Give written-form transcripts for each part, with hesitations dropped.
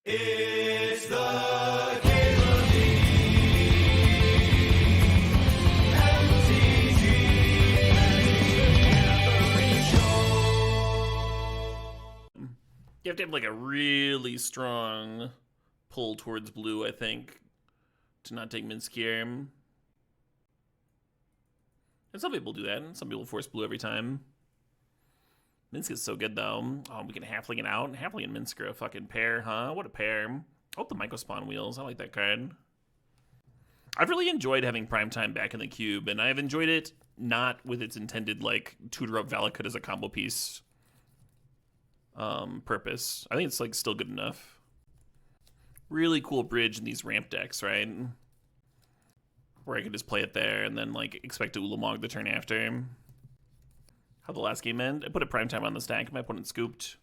It's the Cable League. MTGO Show. You have to have like a really strong pull towards blue, I think, to not take Minsk here. And some people do that, and some people force blue every time. Minsk is so good, though. Oh, we can Halfling it out. Halfling and Minsk are a fucking pair, huh? What a pair. Oh, the Microspawn wheels. I like that card. I've really enjoyed having Primetime back in the cube, and I've enjoyed it not with its intended, like, tutor up Valakut as a combo piece purpose. I think it's, like, still good enough. Really cool bridge in these ramp decks, right? Where I could just play it there and then, like, expect to Ulamog the turn after. How the last game end? I put a Primetime on the stack. My opponent scooped.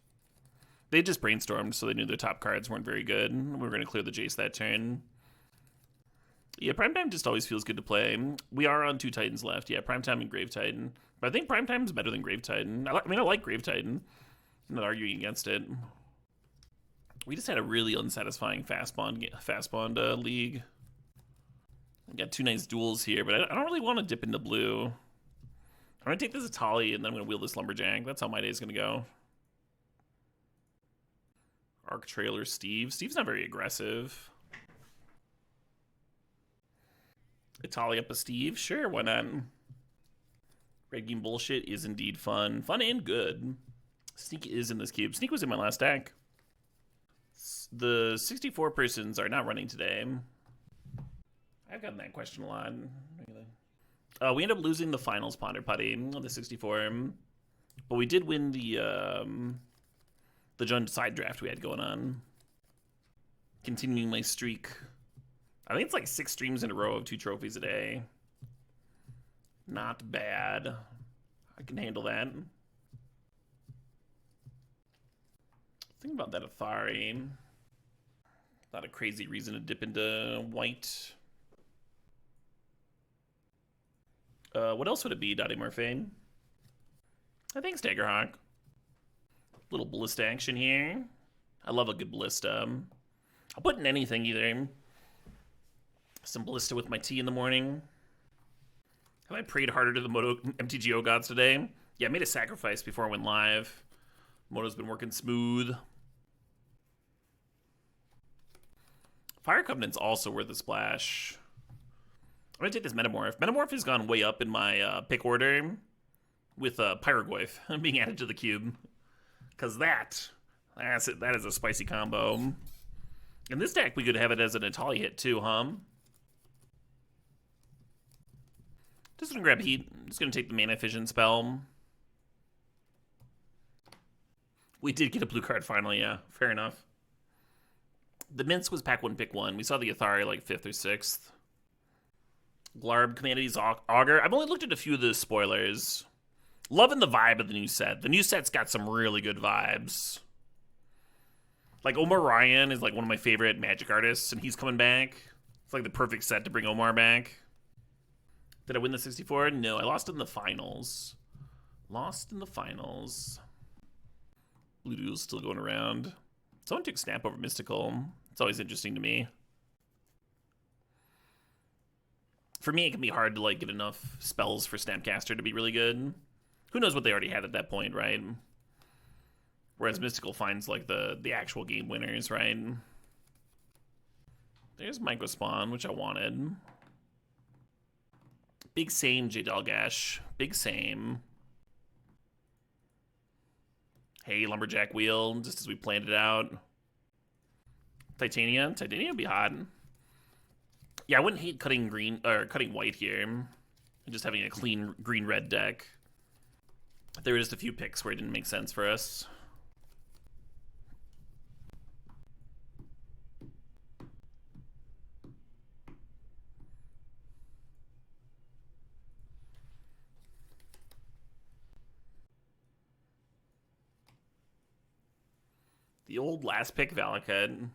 They just brainstormed, so they knew their top cards weren't very good. We were going to clear the Jace that turn. Yeah, Primetime just always feels good to play. We are on 2 Titans left. Yeah, Primetime and Grave Titan. But I think Primetime's better than Grave Titan. I mean, I like Grave Titan. I'm not arguing against it. We just had a really unsatisfying fast bond league. We got 2 nice duels here, but I don't really want to dip into blue. I'm going to take this Atali, and then I'm going to wheel this Lumberjack. That's how my day's going to go. Arc Trailer Steve. Steve's not very aggressive. Atali up a Steve? Sure, why not? Red game bullshit is indeed fun. Fun and good. Sneak is in this cube. Sneak was in my last deck. The 64 persons are not running today. I've gotten that question a lot. We ended up losing the finals Ponder Putty on the 64, but we did win the joint side draft we had going on. Continuing my streak. I think it's like 6 streams in a row of 2 trophies a day. Not bad. I can handle that. Think about that Athari. Not a crazy reason to dip into white. What else would it be, Dottie Morphine? I think Staggerhawk. Little ballista action here. I love a good ballista. I'll put in anything either. Some ballista with my tea in the morning. Have I prayed harder to the Moto MTGO gods today? Yeah, I made a sacrifice before I went live. Moto's been working smooth. Fire Covenant's also worth a splash. I'm going to take this Metamorph. Metamorph has gone way up in my pick order with Pyrogoyf being added to the cube. Because that is a spicy combo. In this deck, we could have it as an Atali hit too, huh? Just going to grab Heat. Just going to take the Mana Fission spell. We did get a blue card finally, yeah. Fair enough. The Mince was pack 1, pick 1. We saw the Athari like 5th or 6th. Glarb, Communities, Augur. I've only looked at a few of the spoilers. Loving the vibe of the new set. The new set's got some really good vibes. Like, Omar Ryan is like one of my favorite Magic artists, and he's coming back. It's like the perfect set to bring Omar back. Did I win the 64? No, I lost in the finals. Lost in the finals. Blue Doodle's still going around. Someone took Snap over Mystical. It's always interesting to me. For me, it can be hard to like get enough spells for Snapcaster to be really good. Who knows what they already had at that point, right? Whereas Mystical finds like the actual game winners, right? There's Microspawn, which I wanted. Big Same, J Dalgash. Big Same. Hey, Lumberjack Wheel, just as we planned it out. Titania. Titania would be hot. Yeah, I wouldn't hate cutting green or cutting white here. And just having a clean green-red deck. There were just a few picks where it didn't make sense for us. The old last pick Valakut.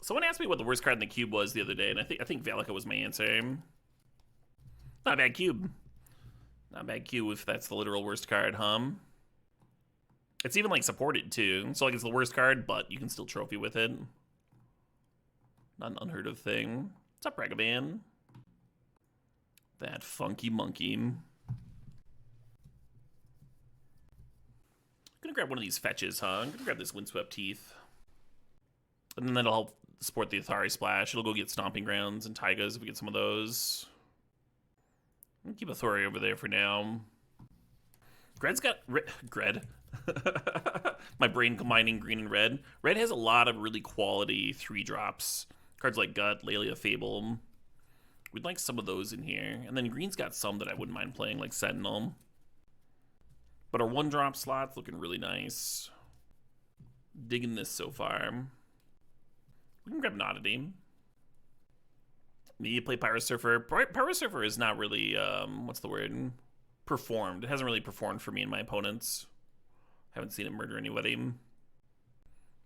Someone asked me what the worst card in the cube was the other day, and I think Valakut was my answer. Not a bad cube. Not a bad cube if that's the literal worst card, It's even like supported too. So like it's the worst card, but you can still trophy with it. Not an unheard of thing. What's up, Ragavan? That funky monkey. Gonna grab one of these fetches, huh? I'm gonna grab this Windswept Teeth. And then that'll help support the Athari Splash. It'll go get Stomping Grounds and Taigas if we get some of those. I'll keep Athori over there for now. Gred's got... Gred. My brain combining green and red. Red has a lot of really quality 3-drops. Cards like Gut, Lelia Fable. We'd like some of those in here. And then green's got some that I wouldn't mind playing, like Sentinel. But our 1-drop slot's looking really nice. Digging this so far. We can grab Nodity. Me play Pyrosurfer. Pyrosurfer is not really, what's the word? Performed. It hasn't really performed for me and my opponents. Haven't seen it murder anybody.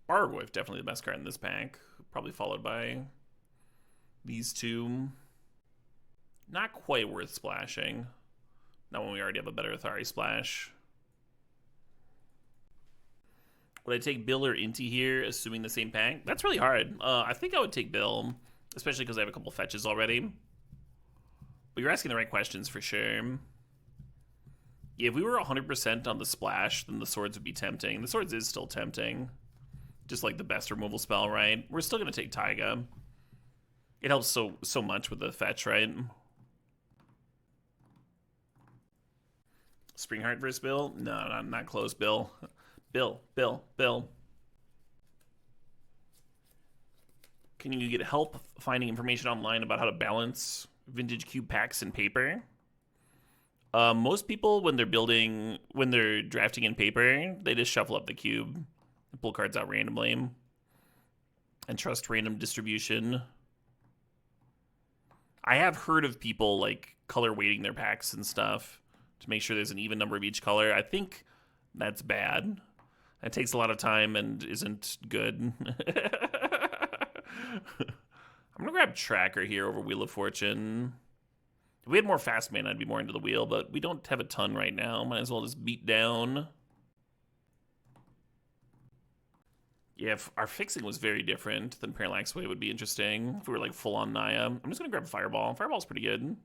Bargoyf, definitely the best card in this pack. Probably followed by these two. Not quite worth splashing. Not when we already have a better Athari Splash. Would I take Bill or Inti here, assuming the same pack? That's really hard. I think I would take Bill, especially because I have a couple fetches already. But you're asking the right questions for sure. Yeah, if we were 100% on the splash, then the swords would be tempting. The swords is still tempting. Just like the best removal spell, right? We're still going to take Taiga. It helps so much with the fetch, right? Springheart versus Bill? No, not close, Bill. Bill. Can you get help finding information online about how to balance vintage cube packs and paper? Most people, when they're drafting in paper, they just shuffle up the cube and pull cards out randomly and trust random distribution. I have heard of people like color weighting their packs and stuff to make sure there's an even number of each color. I think that's bad. It takes a lot of time and isn't good. I'm gonna grab Tracker here over Wheel of Fortune. If we had more fast mana, I'd be more into the wheel, but we don't have a ton right now. Might as well just beat down. Yeah, if our fixing was very different, then Parallax Wave would be interesting. If we were like full on Naya. I'm just gonna grab Fireball. Fireball's pretty good.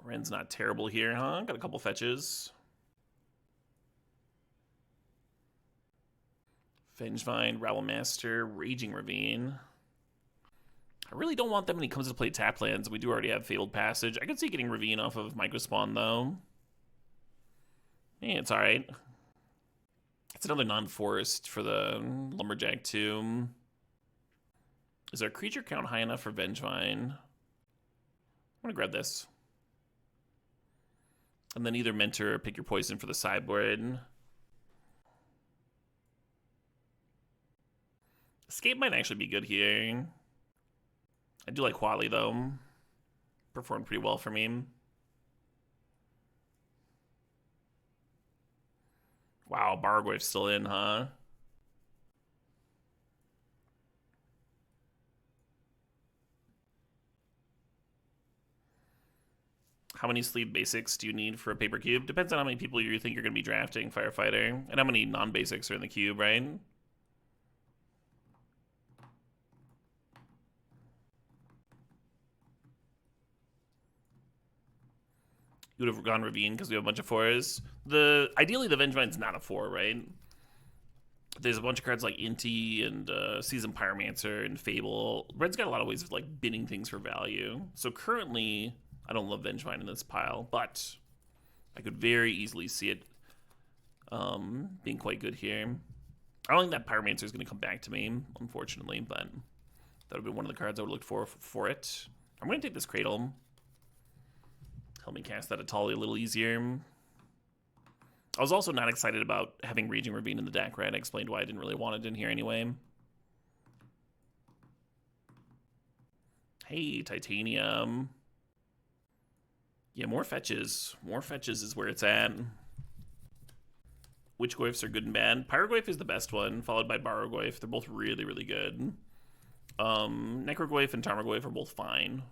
Ren's not terrible here, huh? Got a couple fetches. Vengevine, Rabble Master, Raging Ravine. I really don't want them when he comes to play tap lands. We do already have Fabled Passage. I could see getting Ravine off of Microspawn, though. Yeah, it's alright. It's another non-forest for the Lumberjack, too. Is our creature count high enough for Vengevine? I'm gonna grab this. And then either Mentor or Pick Your Poison for the sideboard. Escape might actually be good here. I do like Huali, though. Performed pretty well for me. Wow, Bargoyf's still in, huh? How many sleeve basics do you need for a paper cube? Depends on how many people you think you're going to be drafting Firefighter. And how many non-basics are in the cube, right? You would have gone Ravine because we have a bunch of 4s. Ideally, the Vengevine's not a 4, right? There's a bunch of cards like Inti and Seasoned Pyromancer and Fable. Red's got a lot of ways of like bidding things for value. So currently, I don't love Vengevine in this pile, but I could very easily see it being quite good here. I don't think that Pyromancer is going to come back to me, unfortunately, but that would have been one of the cards I would look for it. I'm going to take this Cradle. Help me cast that Atali a little easier. I was also not excited about having Raging Ravine in the deck, right? I explained why I didn't really want it in here anyway. Hey, Titanium. Yeah, more fetches. More fetches is where it's at. Which Goyfs are good and bad? Pyrogoyf is the best one, followed by Bargoyf. They're both really, really good. Necrogoyf and Tarmogoyf are both fine.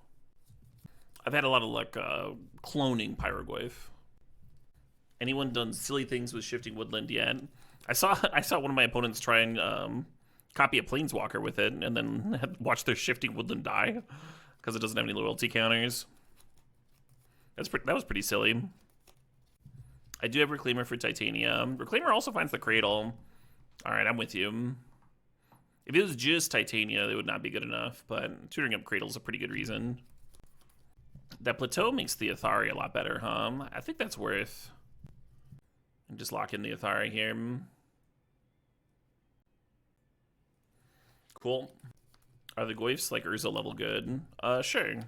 I've had a lot of luck cloning Pyrogoyf. Anyone done silly things with Shifting Woodland yet? I saw one of my opponents try and copy a Planeswalker with it, and then watch their Shifting Woodland die because it doesn't have any loyalty counters. That was pretty silly. I do have Reclaimer for Titania. Reclaimer also finds the Cradle. All right, I'm with you. If it was just Titania, it would not be good enough, but tutoring up Cradle is a pretty good reason. That Plateau makes the Athari a lot better, huh? I think that's worth. And just lock in the Athari here. Cool. Are the Goyfs like Urza level good? Sure. I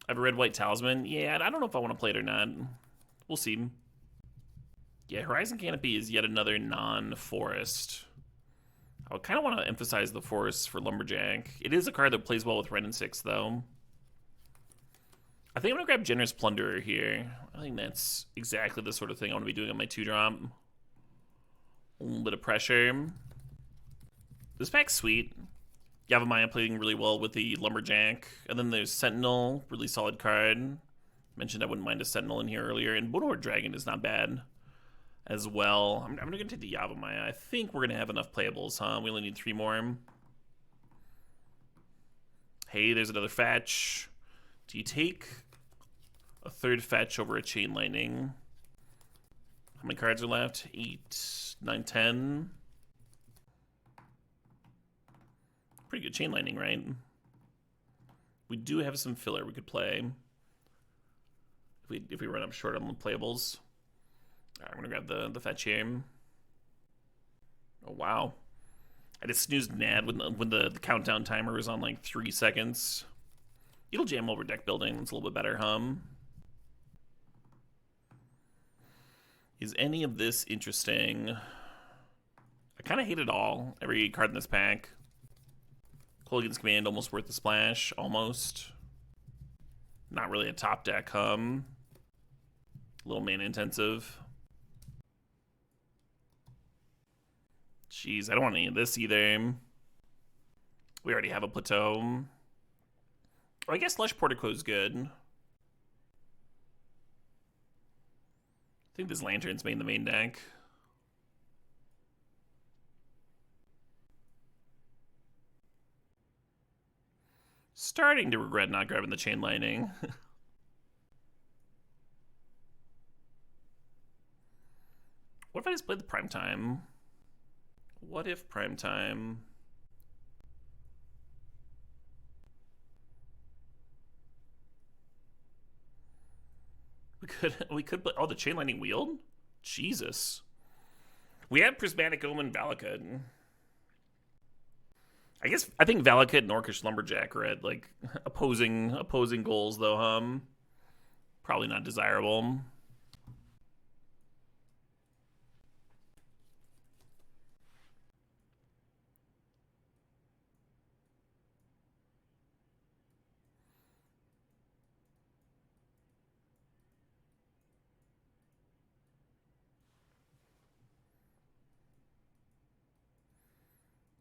have a red-white talisman. Yeah, I don't know if I want to play it or not. We'll see. Yeah, Horizon Canopy is yet another non-forest. I kind of want to emphasize the forests for Lumberjack. It is a card that plays well with Ren and 6, though. I think I'm going to grab Generous Plunderer here. I think that's exactly the sort of thing I want to be doing on my 2-drop. A little bit of pressure. This pack's sweet. Yavimaya playing really well with the Lumberjack. And then there's Sentinel, really solid card. Mentioned I wouldn't mind a Sentinel in here earlier. And Bonehorde Dragon is not bad as well. I'm going to take the Yavimaya. I think we're going to have enough playables, huh? We only need 3 more. Hey, there's another fetch. Do you take a 3rd fetch over a Chain Lightning? How many cards are left? 8, 9, 10. Pretty good Chain Lightning, right? We do have some filler we could play. If we run up short on the playables. All right, I'm going to grab the fetch here. Oh, wow. I just snoozed mad when the countdown timer was on like 3 seconds. It'll jam over deck building. It's a little bit better, Is any of this interesting? I kind of hate it all. Every card in this pack. Kolaghan's Command, almost worth the splash. Almost. Not really a top deck, A little mana intensive. Jeez, I don't want any of this either. We already have a Plateau. Oh, I guess Lush Portico is good. I think this Lantern's made the main deck. Starting to regret not grabbing the Chain Lightning. What if I just played the Primetime? What if Primetime? We could play. Oh, the Chain Lightning Wield? Jesus. We had Prismatic Omen Valakut. I think Valakut and Orcish Lumberjack are at like opposing goals though, Probably not desirable.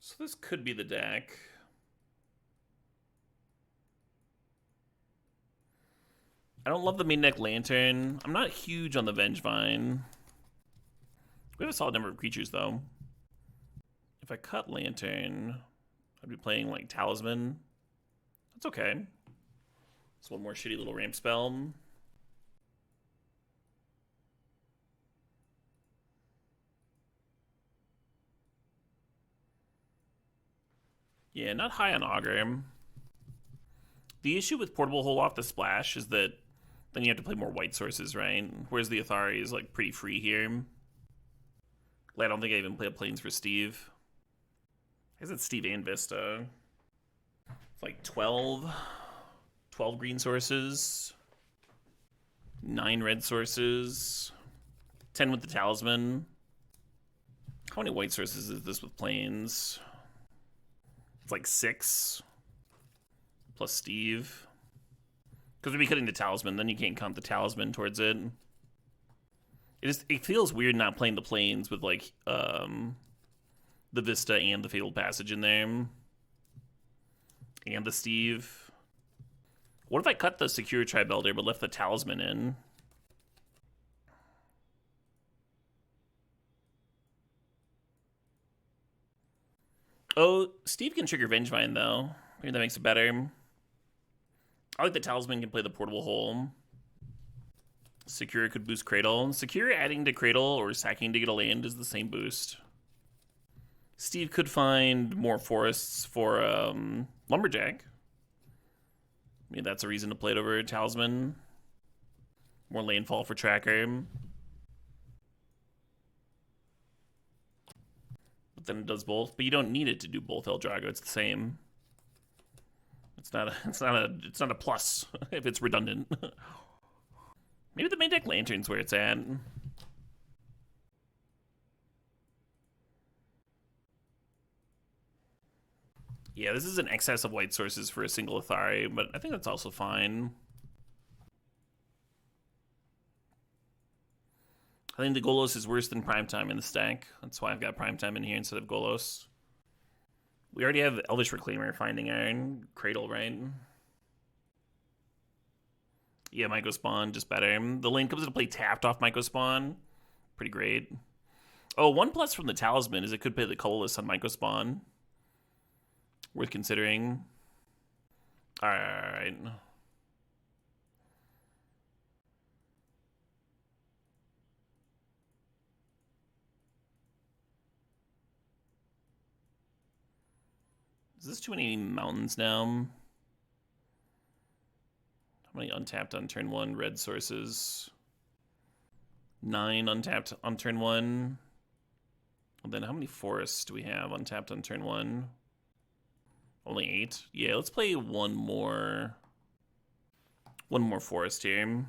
So this could be the deck. I don't love the main deck Lantern. I'm not huge on the Vengevine. We have a solid number of creatures, though. If I cut Lantern, I'd be playing, like, Talisman. That's okay. It's one more shitty little ramp spell. Yeah, not high on Augur. The issue with Portable Hole off the splash is that then you have to play more white sources, right? Whereas the Athari is like pretty free here. I don't think I even play Plains for Steve. I guess it's Steve and Vista. It's like 12 green sources, 9 red sources, 10 with the Talisman. How many white sources is this with Plains? It's like 6 plus Steve. Because we'd be cutting the Talisman, then you can't count the Talisman towards it. It feels weird not playing the Plains with like the Vista and the Fabled Passage in there. And the Steve. What if I cut the Secure Tribe Elder but left the Talisman in? Oh, Steve can trigger Vengevine, though. Maybe that makes it better. I like the Talisman can play the Portable Hole. Secure could boost Cradle. Secure adding to Cradle or sacking to get a land is the same boost. Steve could find more forests for Lumberjack. Maybe that's a reason to play it over Talisman. More landfall for Tracker. But then it does both. But you don't need it to do both Eldrago. It's the same. It's not a plus if it's redundant. Maybe the main deck Lantern's where it's at. Yeah, this is an excess of white sources for a single Athari, but I think that's also fine. I think the Golos is worse than Primetime in the stack. That's why I've got Primetime in here instead of Golos. We already have Elvish Reclaimer, Finding Iron, Cradle, right? Yeah, Myco Spawn, just better. The lane comes into play tapped off Myco Spawn. Pretty great. Oh, 1+ from the Talisman is it could play the colorless on Myco Spawn. Worth considering. Alright. Is this too many mountains now? How many untapped on turn 1 red sources? 9 untapped on turn 1. And then how many forests do we have untapped on turn 1? Only 8? Yeah, let's play one more forest here.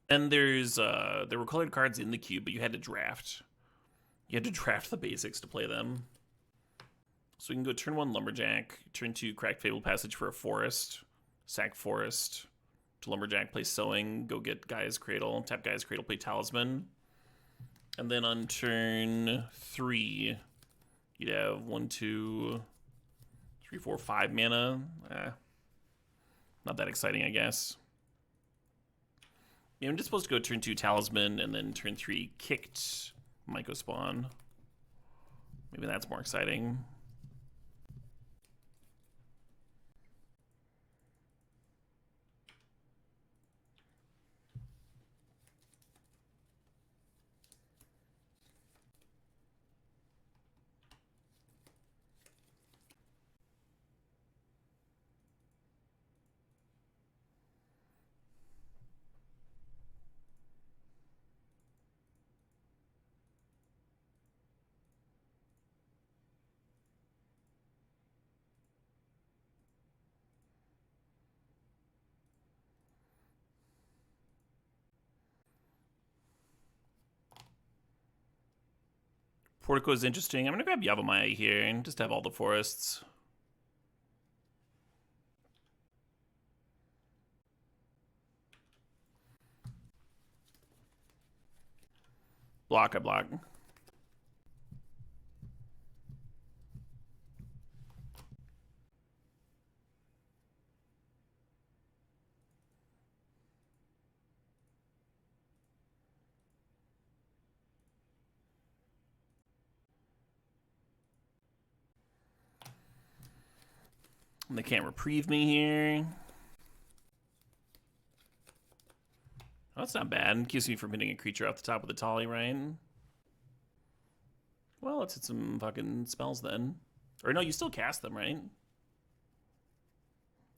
And there were colored cards in the cube, but you had to draft. You had to draft the basics to play them. So we can go turn 1 Lumberjack, turn 2 Cracked Fable Passage for a forest, sack forest, to Lumberjack, play Sowing, go get Gaia's Cradle, tap Gaia's Cradle, play Talisman. And then on turn 3, you'd have 1, 2, 3, 4, 5 mana. Not that exciting, I guess. Yeah, I'm just supposed to go turn 2 Talisman and then turn 3 kicked Myco Spawn. Maybe that's more exciting. Portico is interesting. I'm going to grab Yavimaya here and just have all the forests. Block, I block. And they can't reprieve me here. Oh, that's not bad. It keeps me from hitting a creature off the top of the Tali, right? Well, let's hit some fucking spells then. Or no, you still cast them, right?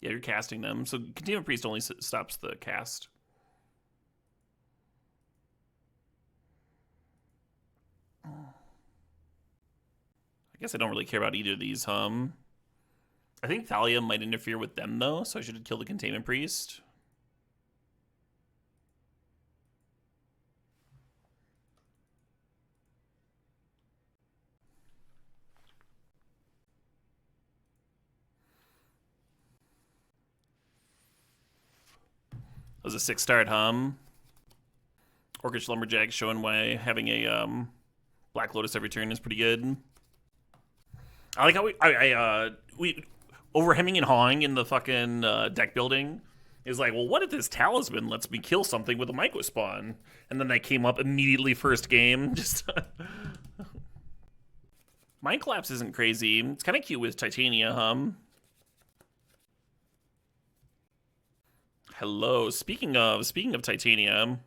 Yeah, you're casting them. So Containment Priest only stops the cast. I guess I don't really care about either of these, I think Thalia might interfere with them, though, so I should kill the Containment Priest. That was a 6 start, Orcish Lumberjack showing why having a Black Lotus every turn is pretty good. I like how we over hemming and hawing in the fucking deck building. Is like, well, what if this talisman lets me kill something with a micro spawn? And then I came up immediately first game. Just Mind Collapse isn't crazy. It's kind of cute with Titania, Hello. Speaking of Titania,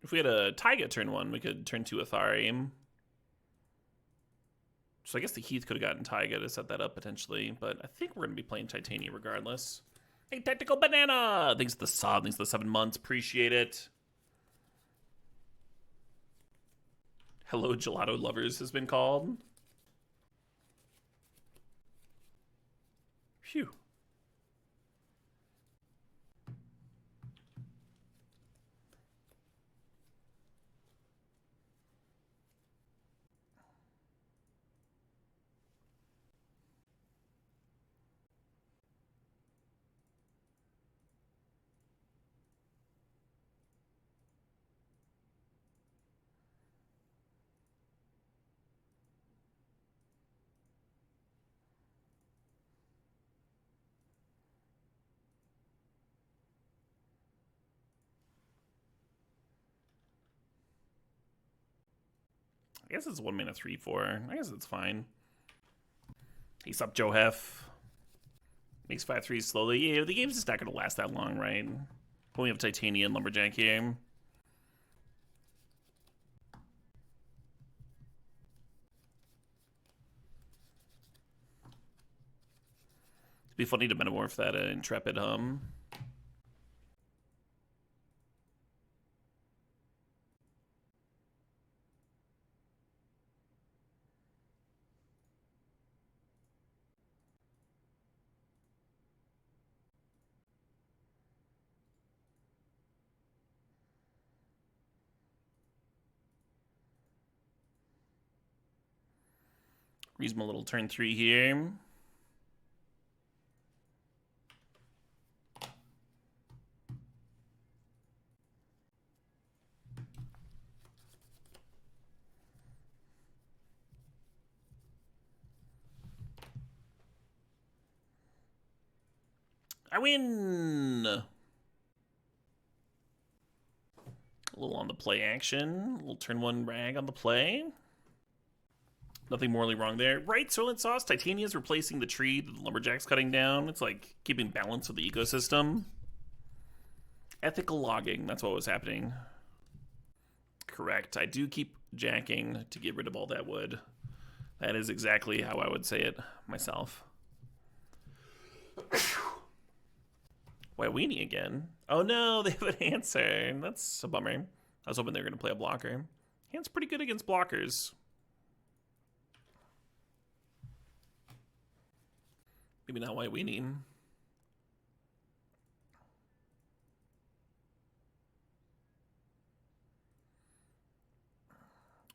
if we had a Taiga turn 1, we could turn 2 Athari. So I guess the Heath could have gotten Taiga to set that up potentially, but I think we're going to be playing Titania regardless. Hey, Tactical Banana! Thanks for the sub, thanks for the 7 months, appreciate it. Hello, Gelato Lovers has been called. Phew. I guess it's 1 mana 3/4. I guess it's fine. He's up, Joe Hef. Makes 5/3 slowly. Yeah, the game's just not going to last that long, right? When we have Titania and Lumberjack here. It'd be funny to metamorph that Intrepid Reasonable little turn 3 here. I win! A little on the play action. A little turn 1 rag on the play. Nothing morally wrong there. Right, Soylent Sauce, Titania's replacing the tree that the Lumberjack's cutting down. It's like keeping balance with the ecosystem. Ethical logging, that's what was happening. Correct, I do keep jacking to get rid of all that wood. That is exactly how I would say it myself. Why weenie again? Oh no, they have an answer. That's a bummer. I was hoping they were going to play a blocker. Hand's pretty good against blockers. Maybe not White Weenie.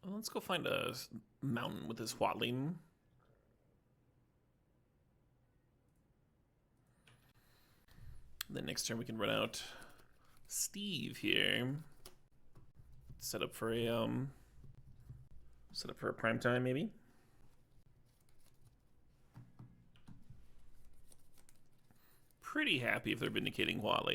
Well, let's go find a mountain with this Huatling. Then next turn we can run out Steve here. Set up for a prime time maybe. Pretty happy if they're vindicating Wale,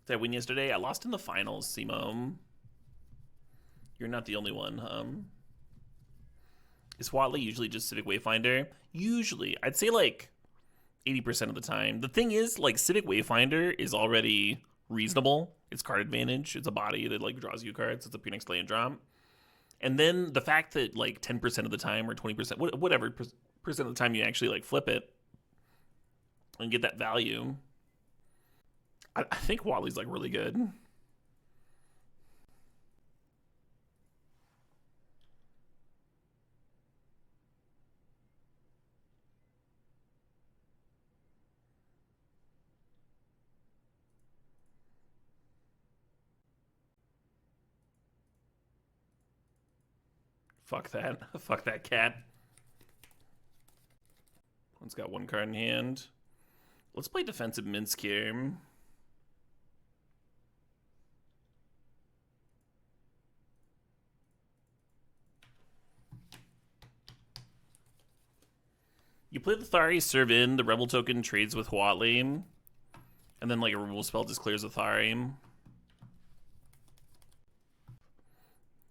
Did I win yesterday? I lost in the finals, Simo. You're not the only one, Is Watley usually just Civic Wayfinder? Usually. I'd say like 80% of the time. The thing is, like, Civic Wayfinder is already reasonable. It's card advantage. It's a body that, like, draws you cards. It's a your next land drop. And then the fact that, like, 10% of the time or 20%, whatever percent of the time you actually, like, flip it and get that value. I think Wally's, like, really good. Fuck that. Fuck that cat. One's got one card in hand. Let's play defensive Minsk here. You play the Thari, serve in, the Rebel token trades with Huatli, and then like a removal spell just clears the Thari.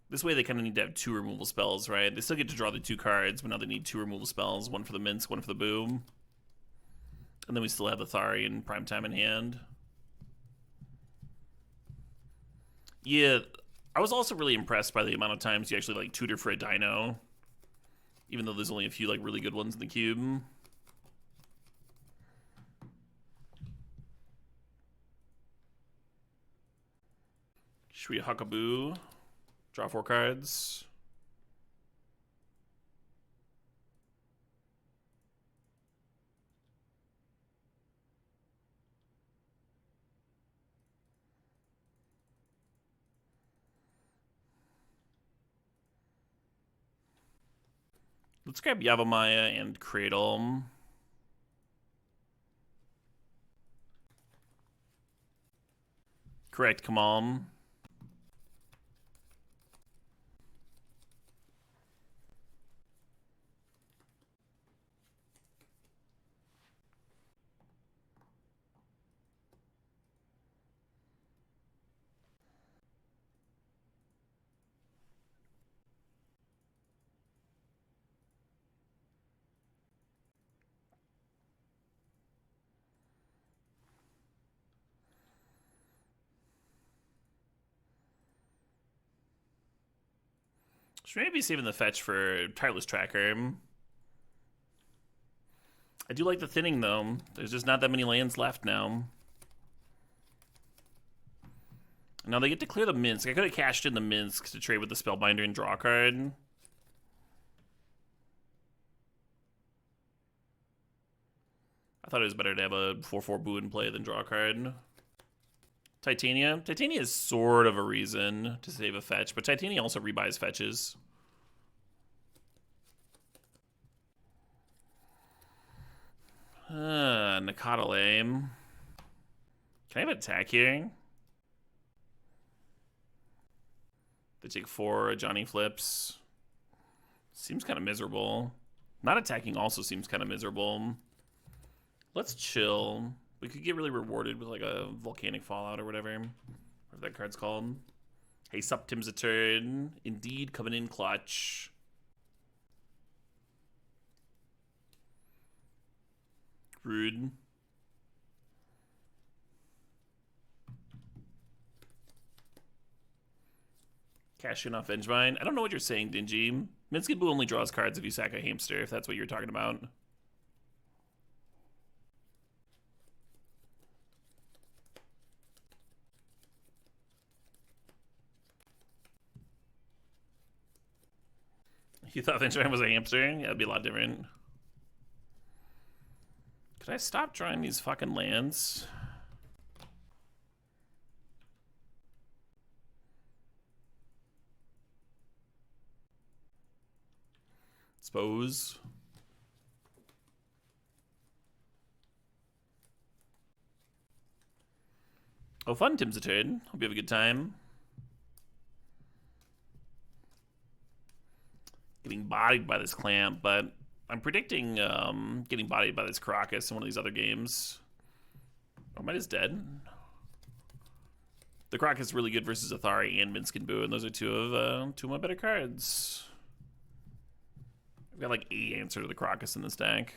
This way they kind of need to have 2 removal spells, right? They still get to draw the 2 cards, but now they need 2 removal spells, one for the Minsk, one for the Boom. And then we still have the Thari and Primetime in hand. Yeah, I was also really impressed by the amount of times you actually like tutor for a dino. Even though there's only a few like really good ones in the cube. Should we Huckaboo? Draw 4 cards. Let's grab Yavimaya and Cradle. Correct, Kamal. Should maybe be saving the fetch for Tireless Tracker. I do like the thinning, though. There's just not that many lands left now. Now they get to clear the Minsk. I could have cashed in the Minsk to trade with the Spellbinder and draw a card. I thought it was better to have a 4/4 Boo in play than draw a card. Titania. Titania is sort of a reason to save a fetch, but Titania also rebuys fetches. Nakata Lame. Can I have an attack here? They take 4, Johnny flips. Seems kind of miserable. Not attacking also seems kind of miserable. Let's chill. We could get really rewarded with like a volcanic fallout or whatever that card's called. Hey, sup, Tim's a turn. Indeed, coming in clutch. Rude. Cash in off Vengevine. I don't know what you're saying, Dingy. Minsky Boo only draws cards if you sack a hamster, if that's what you're talking about. You thought Vengevine was a hamster? Yeah, it'd be a lot different. Could I stop drawing these fucking lands? Suppose. Oh, fun, Tim's a turn. Hope you have a good time. Getting bodied by this clamp, but I'm predicting getting bodied by this Caracas in one of these other games. Oh, mine is dead. The Caracas is really good versus Athari and Minskin Boo, and those are two of my better cards. I've got like 8 answer to the Caracas in this deck.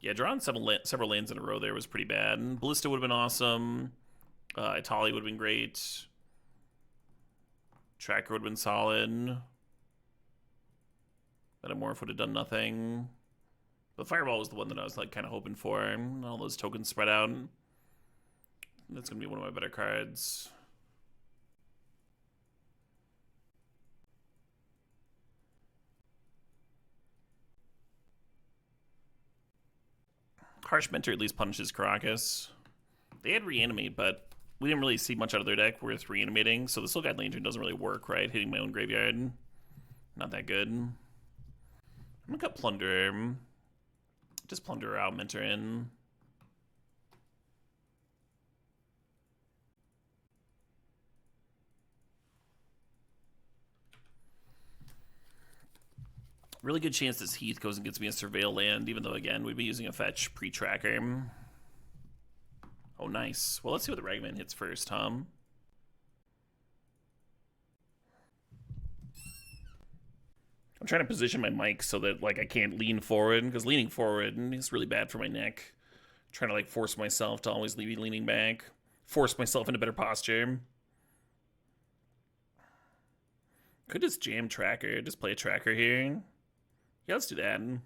Yeah, drawing several lands in a row there was pretty bad. Ballista would have been awesome. Itali would have been great. Tracker would have been solid. Metamorph would have done nothing. But Fireball was the one that I was like kind of hoping for. All those tokens spread out. That's going to be one of my better cards. Harsh Mentor at least punishes Caracas. They had Reanimate, but we didn't really see much out of their deck worth reanimating, so the Soul Guide Lantern doesn't really work, right? Hitting my own graveyard. Not that good. I'm gonna cut Plunder. Just Plunder out, Mentor in. Really good chance this Heath goes and gets me a Surveil land, even though, again, we'd be using a fetch pre-tracker. Oh, nice. Well, let's see what the Ragman hits first, huh? I'm trying to position my mic so that, like, I can't lean forward, because leaning forward is really bad for my neck. I'm trying to, like, force myself to always be leaning back. Force myself into better posture. Could just jam tracker, just play a tracker here. Yeah, let's do that. And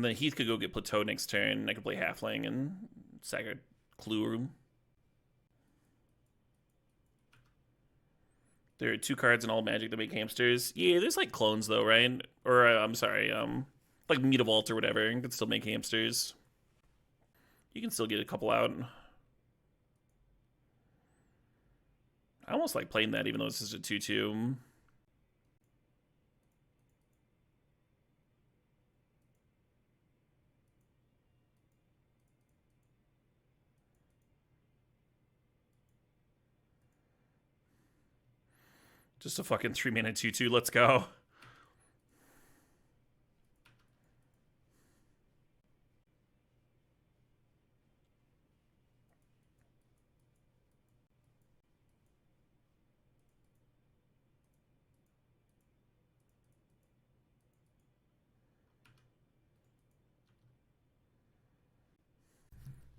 then Heath could go get Plateau next turn. I could play Halfling and sack a Clue. There are 2 cards in all Magic that make hamsters. Yeah, there's like clones though, right? Or I'm sorry, like Meat of Vault or whatever. You can still make hamsters. You can still get a couple out. I almost like playing that, even though this is a 2/2. Just a fucking 3-mana 2/2. Let's go.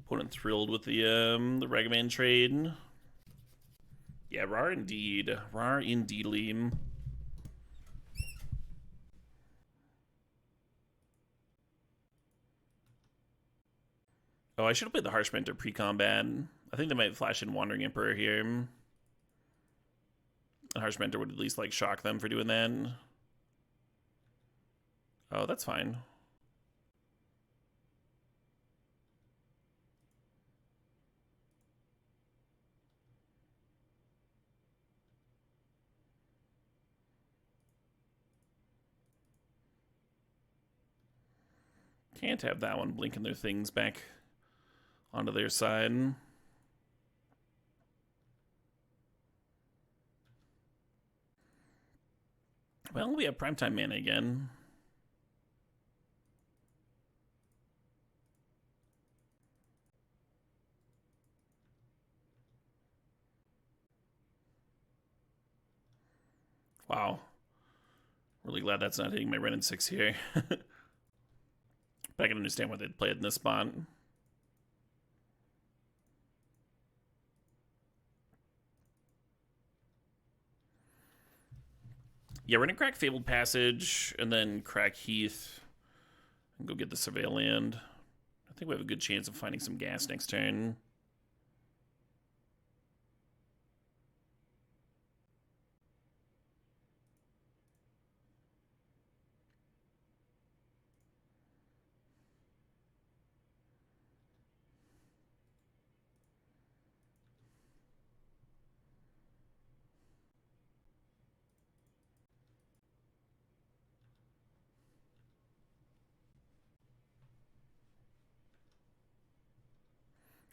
Opponent thrilled with the Ragaman trade. Yeah, rar indeed. Rar indeedly. Oh, I should have played the Harsh Mentor pre-combat. I think they might flash in Wandering Emperor here. And Harsh Mentor would at least like shock them for doing that. Oh, that's fine. Can't have that one blinking their things back onto their side. Well, we have primetime mana again. Wow. Really glad that's not hitting my Ren and 6 here. But I can understand why they'd play it in this spot. Yeah, we're gonna crack Fabled Passage and then crack Heath and go get the Surveil land. I think we have a good chance of finding some gas next turn.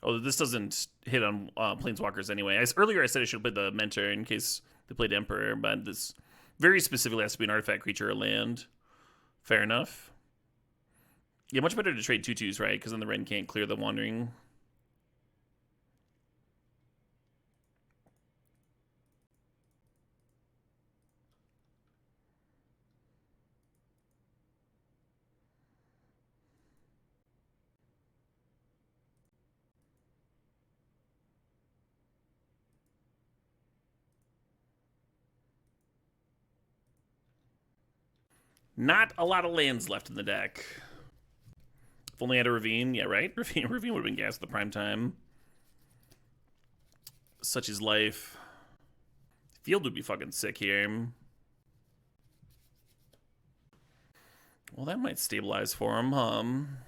Oh, this doesn't hit on Planeswalkers anyway. Earlier I said I should play the Mentor in case they played Emperor, but this very specifically has to be an artifact, creature, or land. Fair enough. Yeah, much better to trade 2/2s, right? Because then the Ren can't clear the Wandering. Not a lot of lands left in the deck. If only I had a Ravine. Yeah, right? Ravine would have been gas at the prime time. Such is life. Field would be fucking sick here. Well, that might stabilize for him,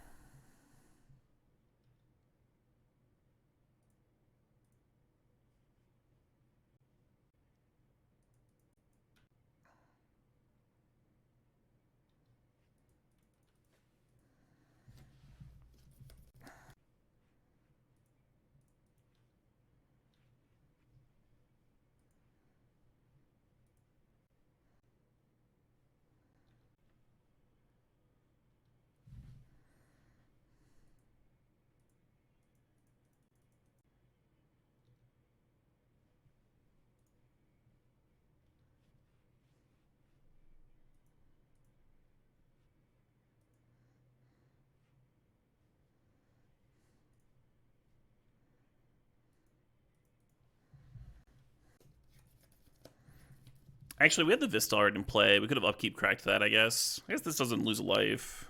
Actually, we had the Vista art in play. We could have upkeep cracked that, I guess. I guess this doesn't lose a life.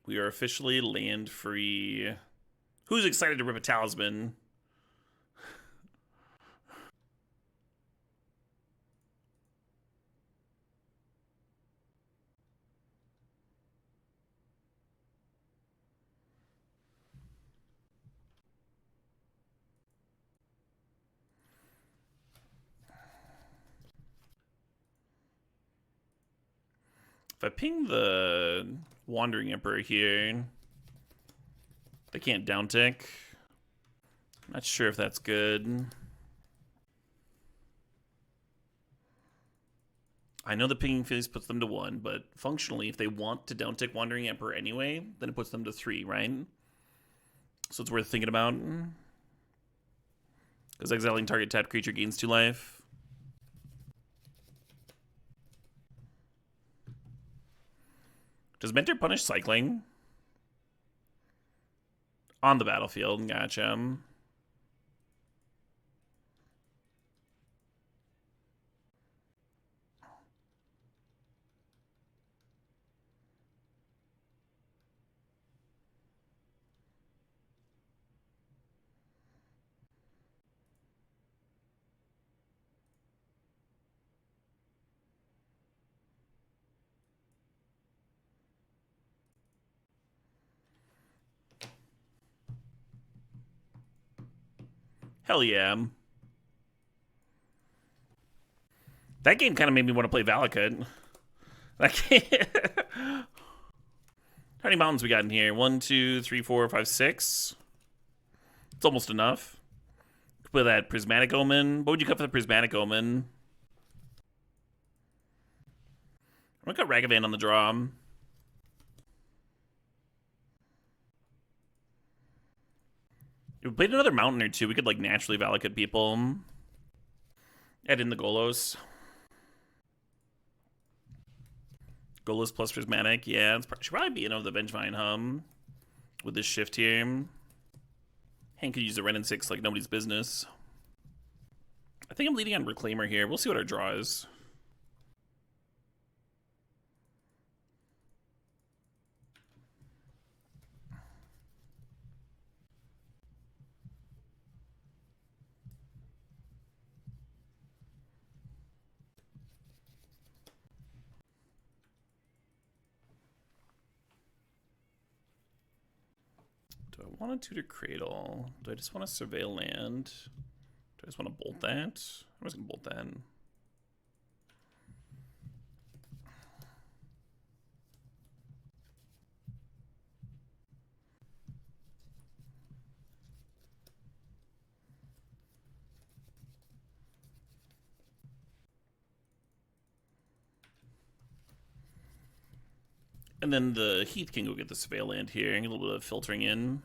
We are officially land free. Who's excited to rip a talisman? If I ping the Wandering Emperor here, they can't down tick. Not sure if that's good. I know the pinging phase puts them to 1, but functionally, if they want to down tick Wandering Emperor anyway, then it puts them to 3, right? So it's worth thinking about. Because exiling target tapped creature gains 2 life. Does Mentor punish cycling? On the battlefield, gotcha. Hell yeah. That game kind of made me want to play Valakut. That game. How many mountains we got in here? 1, 2, 3, 4, 5, 6. It's almost enough. With that Prismatic Omen. What would you cut for the Prismatic Omen? I'm gonna cut Ragavan on the draw. If we played another mountain or two, we could like naturally Valakut people. Add in the Golos. Golos plus Prismatic. Yeah, it should probably be of the Vengevine hum with this shift here. Hank could use the Ren and 6 like nobody's business. I think I'm leading on Reclaimer here. We'll see what our draw is. Do I want a Tutor Cradle? Do I just want to surveil land? Do I just want to bolt that? I'm just going to bolt that. And then the Heath can go get the surveil land here. A little bit of filtering in.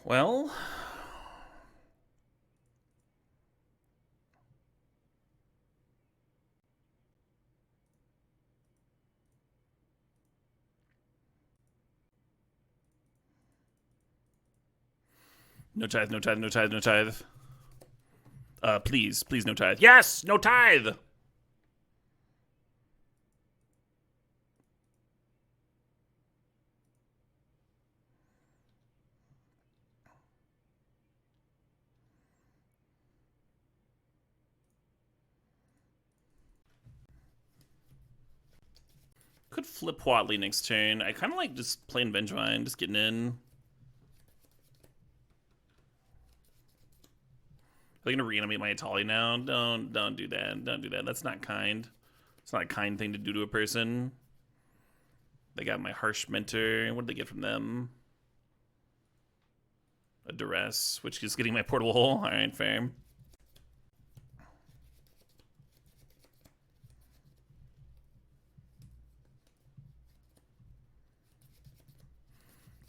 Well, no tithe, no tithe, no tithe, no tithe. Please, please, no tithe. Yes, no tithe. Could flip Watley next turn. I kind of like just playing Vengevine, just getting in. Are they gonna reanimate my Atali now? Don't do that. Don't do that. That's not kind. It's not a kind thing to do to a person. They got my Harsh Mentor. What did they get from them? A Duress, which is getting my Portable Hole. All right, fair.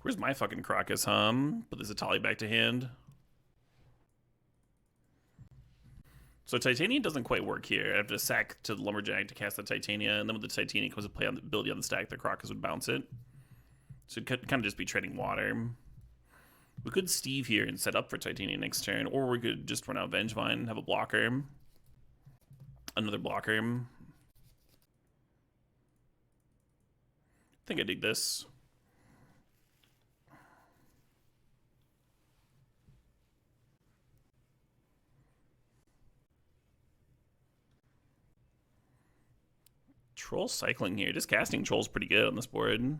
Where's my fucking Crocus, Put this Atali back to hand. So Titania doesn't quite work here. I have to sack to the Lumberjack to cast the Titania, and then when the Titania comes to play on the ability on the stack, the Crocus would bounce it. So it could kind of just be treading water. We could Steve here and set up for Titania next turn, or we could just run out Vengevine and have a blocker. Another blocker. I think I dig this. Troll cycling here. Just casting Troll's pretty good on this board.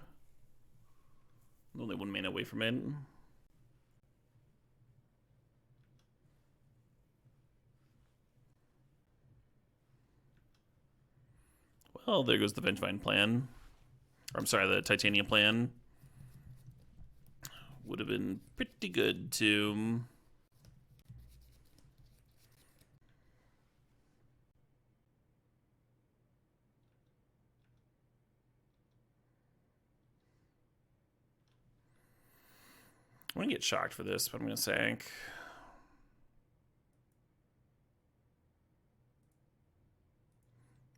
Only 1 mana away from it. Well, there goes the Vengevine plan. Or, I'm sorry, the Titania plan. Would have been pretty good to... I'm going to get shocked for this, but I'm going to sank.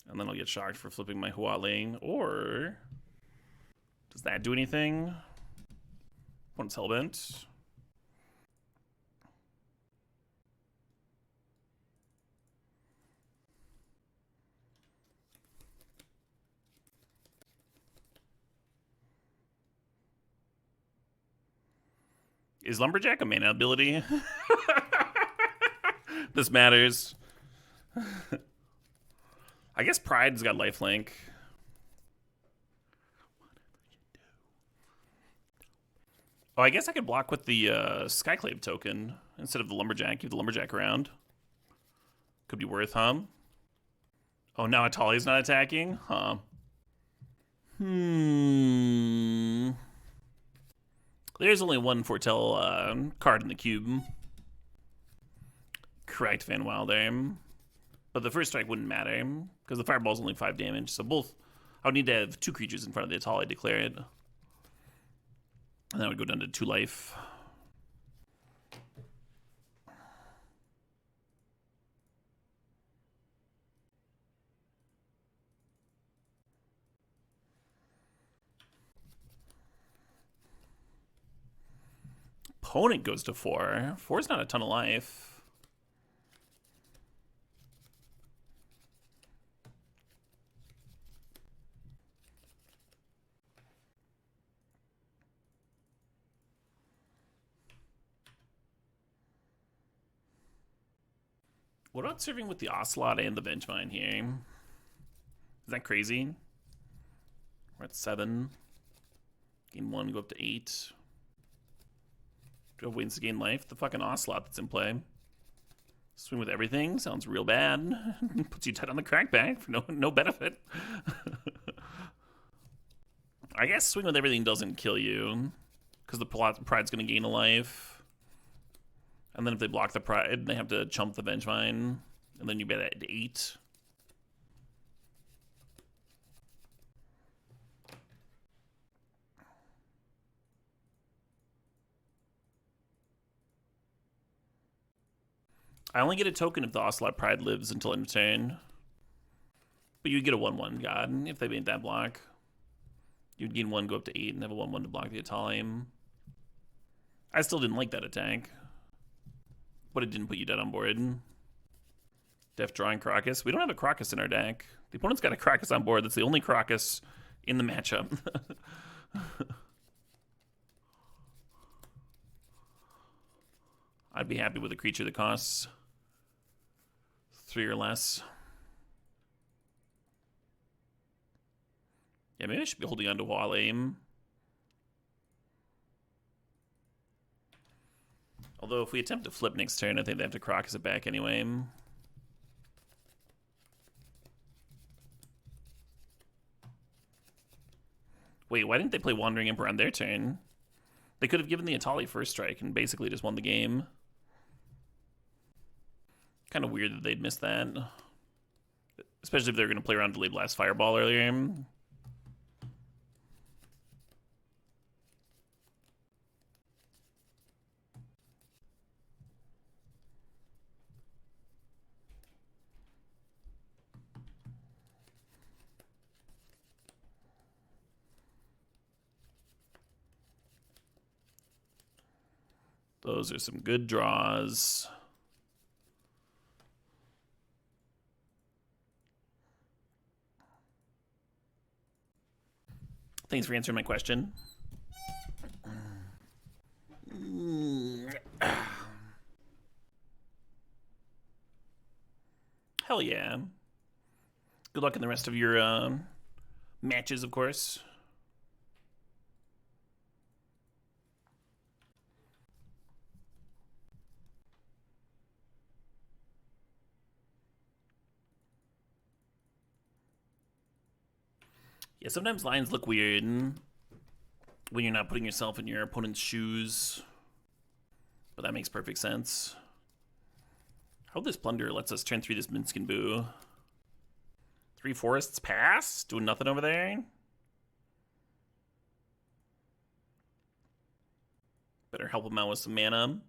And then I'll get shocked for flipping my Huatling. Or does that do anything? Opponent's Hellbent. Is Lumberjack a mana ability? This matters. I guess Pride's got lifelink. Oh, I guess I could block with the Skyclave token instead of the Lumberjack. Keep the Lumberjack around. Could be worth, huh? Oh, now Atali's not attacking? Huh. There's only one Foretell card in the cube. Correct, Van Wilder. But the first strike wouldn't matter, because the Fireball's only 5 damage. So both, I would need to have 2 creatures in front of the Atali, declare it. And that would go down to 2 life. Opponent goes to 4. 4's not a ton of life. What about serving with the Ocelot and the Vengevine here? Is that crazy? We're at 7. Gain 1, go up to 8. Do I have wins to gain life? The fucking Ocelot that's in play. Swing with everything sounds real bad. Puts you dead on the crackback for no benefit. I guess swing with everything doesn't kill you, because the Pride's going to gain a life. And then if they block the Pride, they have to chump the Vengevine. And then you bet at 8. I only get a token if the Ocelot Pride lives until end of turn. But you'd get a 1/1 God if they made that block. You'd gain 1, go up to 8, and have a 1/1 to block the Atali. I still didn't like that attack. But it didn't put you dead on board. Def drawing Crocus. We don't have a Crocus in our deck. The opponent's got a Crocus on board. That's the only Crocus in the matchup. I'd be happy with a creature that costs 3 or less. Yeah, maybe I should be holding on to Wall Aim. Although if we attempt to flip next turn, I think they have to Crocus it back anyway. Wait, why didn't they play Wandering Emperor on their turn? They could have given the Atali first strike and basically just won the game. Kind of weird that they'd missed that. Especially if they're going to play around Delayed Blast Fireball earlier. Those are some good draws. Thanks for answering my question. Hell yeah. Good luck in the rest of your matches, of course. Yeah, sometimes lines look weird when you're not putting yourself in your opponent's shoes. But that makes perfect sense. I hope this Plunder lets us turn through this Minskin Boo. 3 Forests pass? Doing nothing over there? Better help him out with some mana.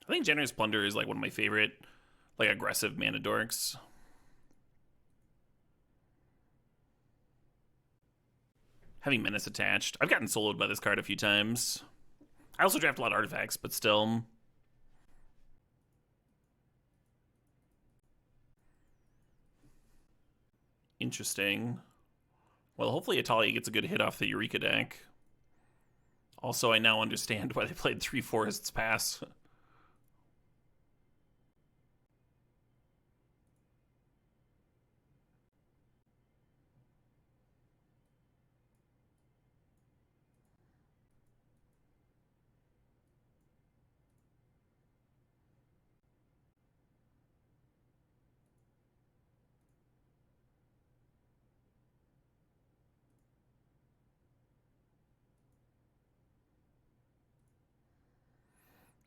I think Generous Plunder is like one of my favorite, like, aggressive mana dorks. Having Menace attached. I've gotten soloed by this card a few times. I also draft a lot of artifacts, but still. Interesting. Well, hopefully Italia gets a good hit off the Eureka deck. Also, I now understand why they played 3 Forests pass.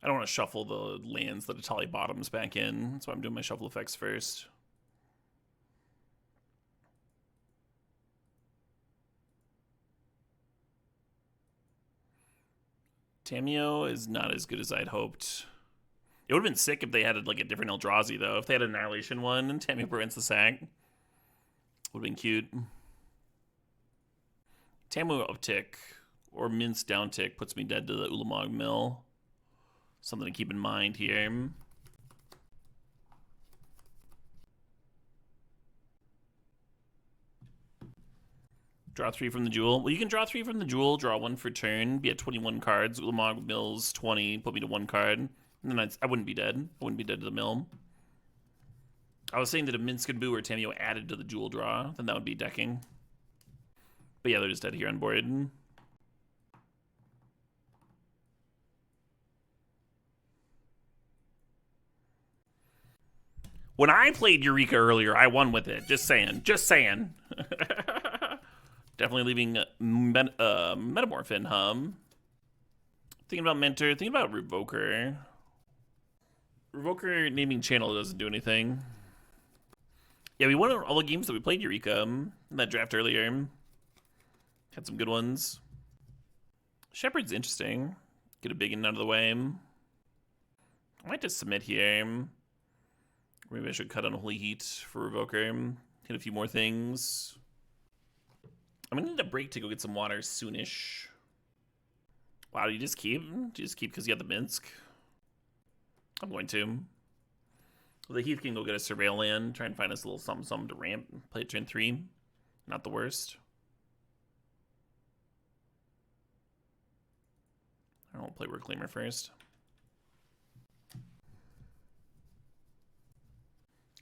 I don't want to shuffle the lands that Italia bottoms back in. That's why I'm doing my shuffle effects first. Tamiyo is not as good as I'd hoped. It would have been sick if they had like a different Eldrazi, though. If they had an Annihilation one and Tamiyo prevents the sack, would have been cute. Tamiyo uptick or Mince downtick puts me dead to the Ulamog Mill. Something to keep in mind here. Draw 3 from the Jewel. Well, you can draw 3 from the Jewel, draw 1 for turn, be at 21 cards. Ulamog Mill's 20, put me to 1 card. And then I wouldn't be dead. I wouldn't be dead to the mill. I was saying that if Minskin Boo or Tamiyo added to the Jewel draw, then that would be decking. But yeah, they're just dead here on board. When I played Eureka earlier, I won with it. Just saying. Just saying. Definitely leaving Metamorph in hum. Thinking about Mentor. Thinking about Revoker. Revoker naming channel doesn't do anything. Yeah, we won all the games that we played Eureka in that draft earlier. Had some good ones. Shepherd's interesting. Get a big one out of the way. I might just submit here. Maybe I should cut Unholy Heat for Revoker. Hit a few more things. I'm gonna need a break to go get some water soonish. Wow, do you just keep? Do you just keep because you have the Minsk? I'm going to. Well, the Heath can go get a Surveil land, try and find us a little something to ramp. Play turn 3. Not the worst. I don't play Reclaimer first.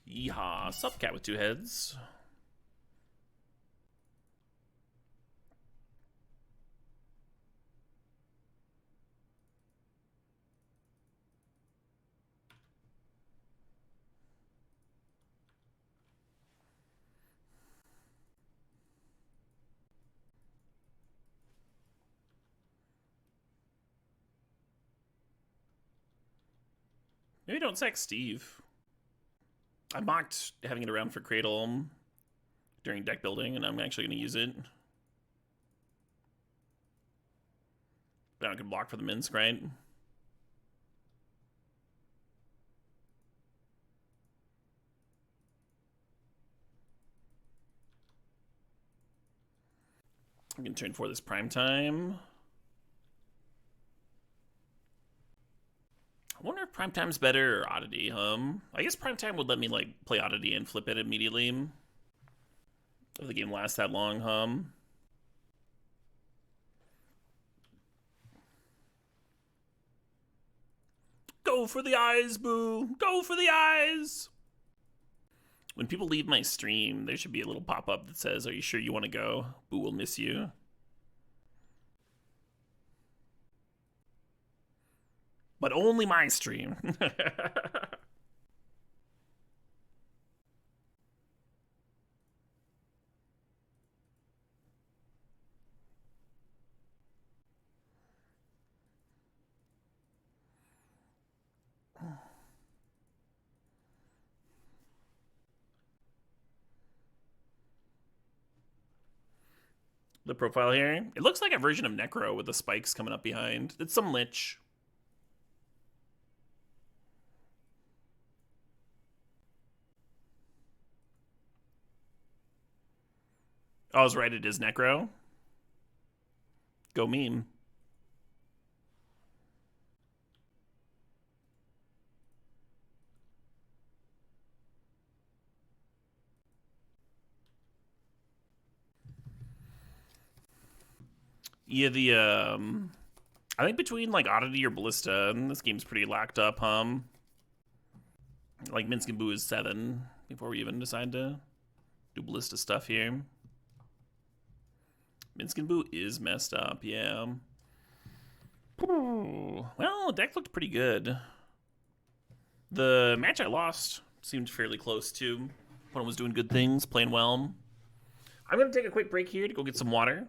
Yeehaw. Sup, cat with 2 heads. Maybe don't sack Steve. I mocked having it around for Cradle during deck building, and I'm actually going to use it. But I can block for the Minsk, right? We can turn for this prime time. I wonder if prime time's better or oddity. I guess prime time would let me like play oddity and flip it immediately. If the game lasts that long, Go for the eyes, boo! Go for the eyes! When people leave my stream, there should be a little pop-up that says, "Are you sure you want to go? Boo will miss you." But only my stream. The profile here, it looks like a version of Necro with the spikes coming up behind. It's some Lich. I was right, it is Necro. Go meme. Yeah, I think between like Oddity or Ballista, this game's pretty locked up, Like Minsk and Boo is 7 before we even decide to do Ballista stuff here. Minsk and Boo is messed up, yeah. Well, the deck looked pretty good. The match I lost seemed fairly close too. Opponent was doing good things, playing well. I'm gonna take a quick break here to go get some water.